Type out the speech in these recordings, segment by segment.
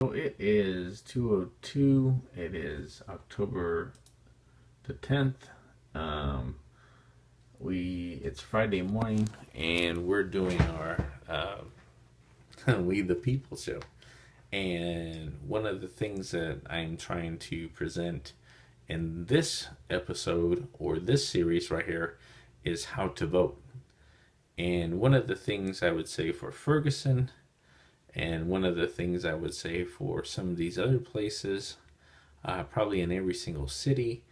So it is 2:02. It is October the 10th. Um, it's Friday morning, and we're doing our We the People show. And one of the things that I'm trying to present in this episode or this series right here is how to vote. And one of the things I would say for Ferguson, and one of the things I would say for some of these other places, probably in every single city,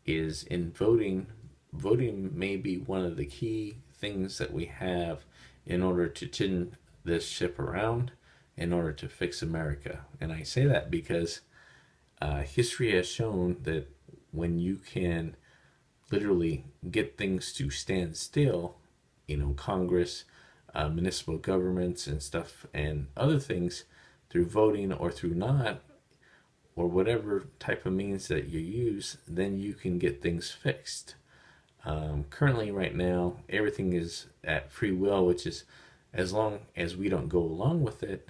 is in voting. Voting may be one of the key things that we have in order to turn this ship around, in order to fix America. And I say that because history has shown that when you can literally get things to stand still, Congress, municipal governments and stuff and other things, through voting or through not, or whatever type of means that you use, then you can get things fixed. Currently, right now, everything is at free will, which is, as long as we don't go along with it,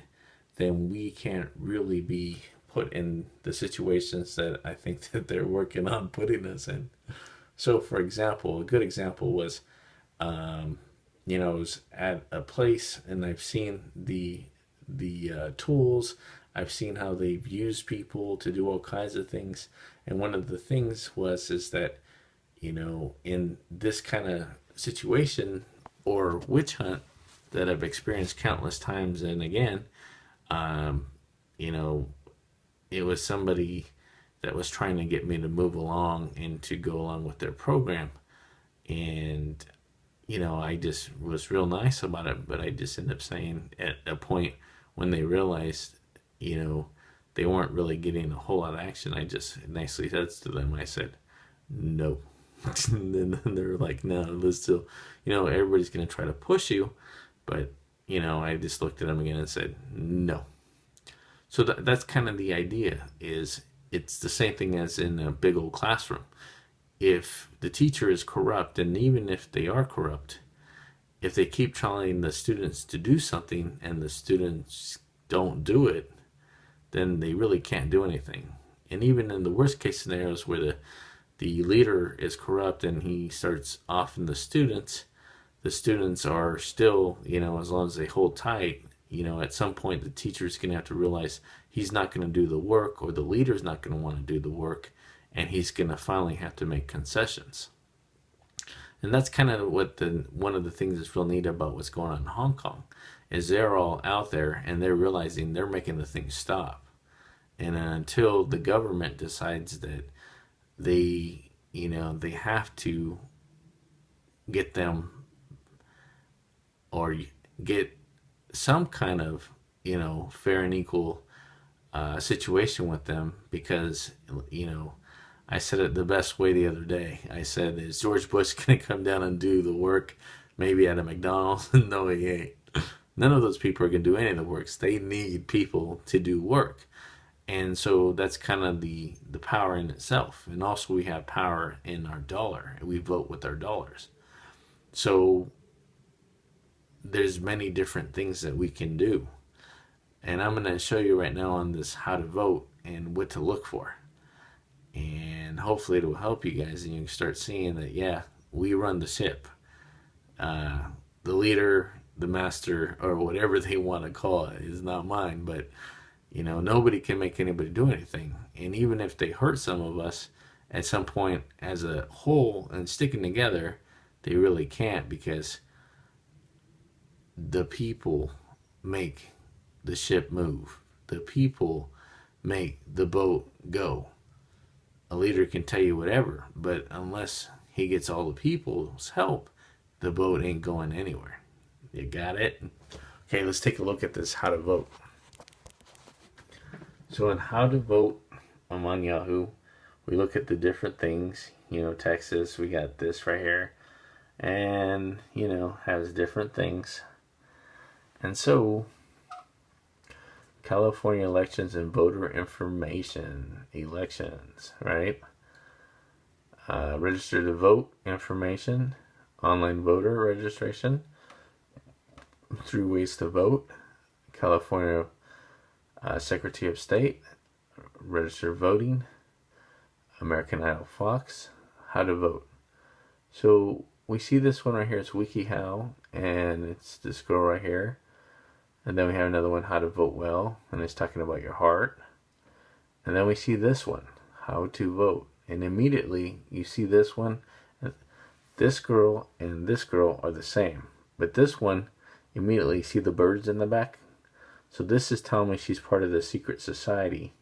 then we can't really be put in the situations that I think that they're working on putting us in. So, for example, a good example was, I was at a place and I've seen the tools. I've seen how they've used people to do all kinds of things. And one of the things is that, in this kind of situation or witch hunt that I've experienced countless times and again, um, you know, it was somebody that was trying to get me to move along and to go along with their program. And, I just was real nice about it, but I just ended up saying at a point when they realized, they weren't really getting a whole lot of action, I just nicely said to them, I said, no. And then they were like, no, let's still, everybody's going to try to push you. But, I just looked at them again and said, no. So that's kind of the idea, is it's the same thing as in a big old classroom. If the teacher is corrupt, and even if they are corrupt, if they keep telling the students to do something and the students don't do it, then they really can't do anything. And even in the worst case scenarios where the leader is corrupt and he starts offing the students are still, as long as they hold tight, at some point the teacher's going to have to realize he's not going to do the work, or the leader's not going to want to do the work, and he's going to finally have to make concessions. And that's kind of what one of the things that's real neat about what's going on in Hong Kong, is they're all out there and they're realizing they're making the thing stop. And until the government decides that they have to get them, or get some kind of, fair and equal situation with them, because, I said it the best way the other day. I said, is George Bush going to come down and do the work maybe at a McDonald's? No, he ain't. None of those people are going to do any of the works. They need people to do work. And so that's kind of the power in itself. And also we have power in our dollar. We vote with our dollars. So there's many different things that we can do. And I'm going to show you right now on this how to vote and what to look for. And hopefully it will help you guys, and you can start seeing that, yeah, we run the ship. The leader, the master, or whatever they want to call it, is not mine. But, nobody can make anybody do anything. And even if they hurt some of us at some point as a whole and sticking together, they really can't, because the people make the ship move. The people make the boat go. A leader can tell you whatever, but unless he gets all the people's help, the boat ain't going anywhere. You got it? Okay, let's take a look at this how to vote. So in how to vote, I'm on Yahoo. We look at the different things. Texas, we got this right here. And, has different things. And so, California elections and voter information, elections, right? Register to vote information, online voter registration, 3 ways to vote, California Secretary of State, register voting, American Idol Fox, how to vote. So we see this one right here. It's WikiHow, and it's this girl right here. And then we have another one, how to vote well, and it's talking about your heart. And then we see this one, how to vote. And immediately you see this one. This girl and this girl are the same. But this one, immediately you see the birds in the back. So this is telling me she's part of the secret society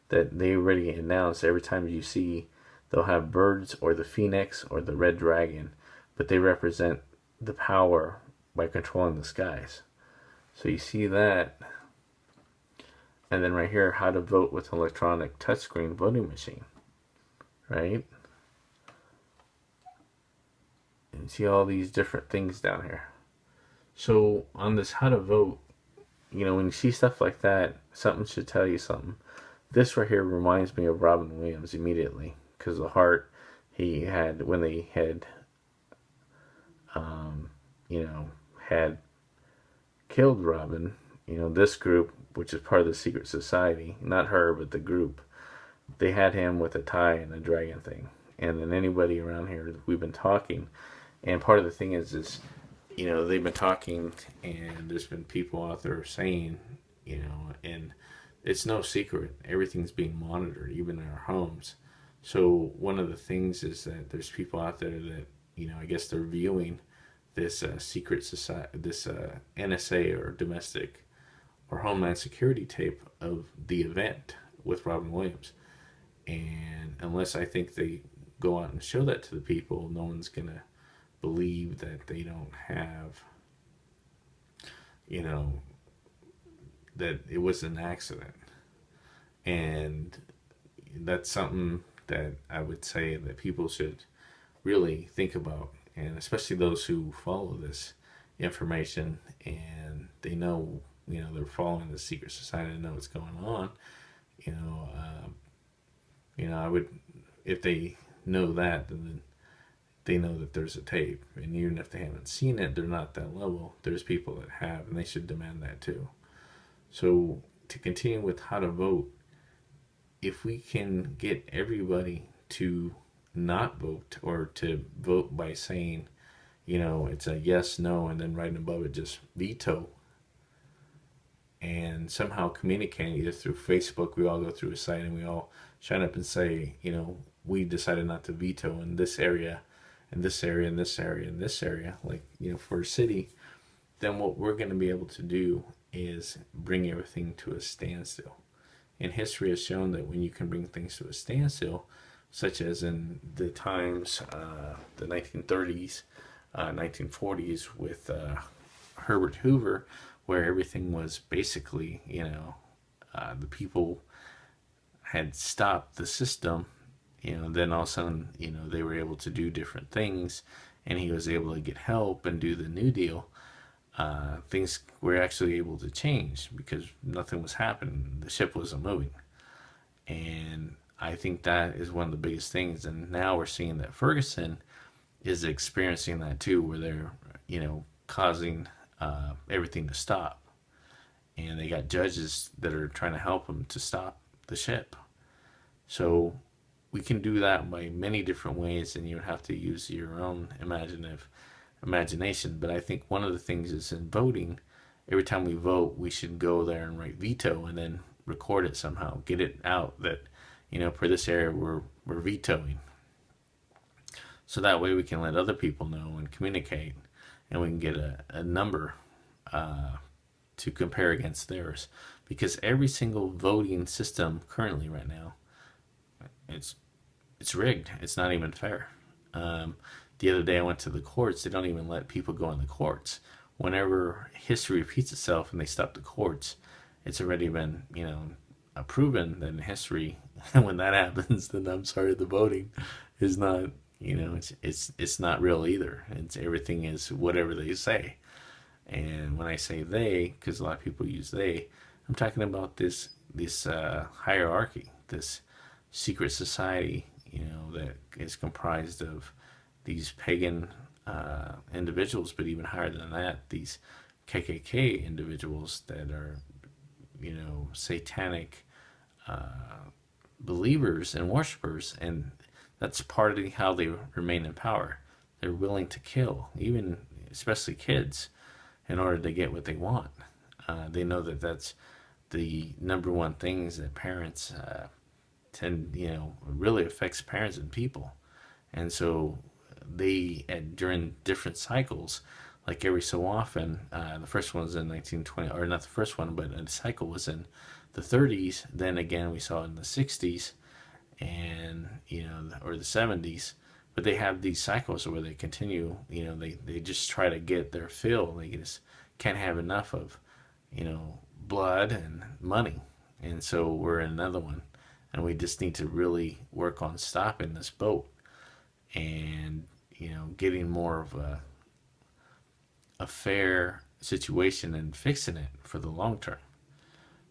that they already announced. Every time you see, they'll have birds or the phoenix or the red dragon. But they represent the power by controlling the skies. So you see that. And then right here, how to vote with electronic touchscreen voting machine. Right? And you see all these different things down here. So on this how to vote, when you see stuff like that, something should tell you something. This right here reminds me of Robin Williams immediately, because the heart he had when they had, had killed Robin. This group, which is part of the secret society, not her, but the group, they had him with a tie and a dragon thing. And then anybody around here, we've been talking, and part of the thing is they've been talking, and there's been people out there saying, and it's no secret, everything's being monitored, even in our homes. So one of the things is that there's people out there that, I guess they're viewing this secret society, this NSA or domestic or Homeland Security tape of the event with Robin Williams. And unless I think they go out and show that to the people, no one's going to believe that they don't have, that it was an accident. And that's something that I would say that people should really think about, and especially those who follow this information and they know, they're following the secret society and know what's going on. I would, if they know that, then they know that there's a tape, and even if they haven't seen it, they're not that level. There's people that have, and they should demand that too. So to continue with how to vote, if we can get everybody to not vote, or to vote by saying, it's a yes, no, and then right above it just veto, and somehow communicating either through Facebook, we all go through a site and we all shine up and say, we decided not to veto in this area, in this area, in this area, in this area, like, for a city, then what we're going to be able to do is bring everything to a standstill. And history has shown that when you can bring things to a standstill, such as in the times, the 1930s, 1940s with Herbert Hoover, where everything was basically, the people had stopped the system, then all of a sudden, they were able to do different things, and he was able to get help and do the New Deal. Things were actually able to change because nothing was happening. The ship wasn't moving. And I think that is one of the biggest things. And now we're seeing that Ferguson is experiencing that too, where they're, causing everything to stop. And they got judges that are trying to help them to stop the ship. So we can do that by many different ways, and you would have to use your own imagination. But I think one of the things is in voting, every time we vote, we should go there and write veto and then record it somehow, get it out that, for this area we're vetoing. So that way we can let other people know and communicate, and we can get a number to compare against theirs. Because every single voting system currently right now, it's rigged. It's not even fair. The other day I went to the courts. They don't even let people go in the courts. Whenever history repeats itself and they stop the courts, it's already been, proven that in history, when that happens, then I'm sorry, the voting is not, it's not real either. Everything is whatever they say. And when I say they, because a lot of people use they, I'm talking about this hierarchy, this secret society, that is comprised of these pagan individuals, but even higher than that, these KKK individuals that are, satanic believers and worshipers, and that's part of how they remain in power. They're willing to kill, even especially kids, in order to get what they want. They know that that's the number one things that parents tend, really affects parents and people. And so during different cycles, like every so often, the first one was in 1920, or not the first one, but a cycle was in the 30s. Then again, we saw it in the 60s, and or the 70s. But they have these cycles where they continue. They just try to get their fill. They just can't have enough of, blood and money. And so we're in another one, and we just need to really work on stopping this boat and getting more of a fair situation and fixing it for the long term.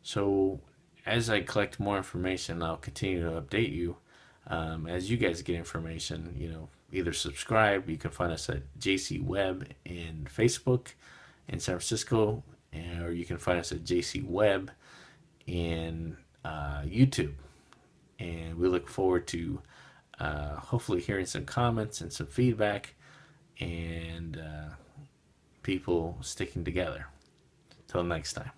So as I collect more information, I'll continue to update you. As you guys get information, either subscribe. You can find us at JC Web in Facebook in San Francisco, or you can find us at JC Web in YouTube. And we look forward to hopefully hearing some comments and some feedback, and people sticking together. Till next time.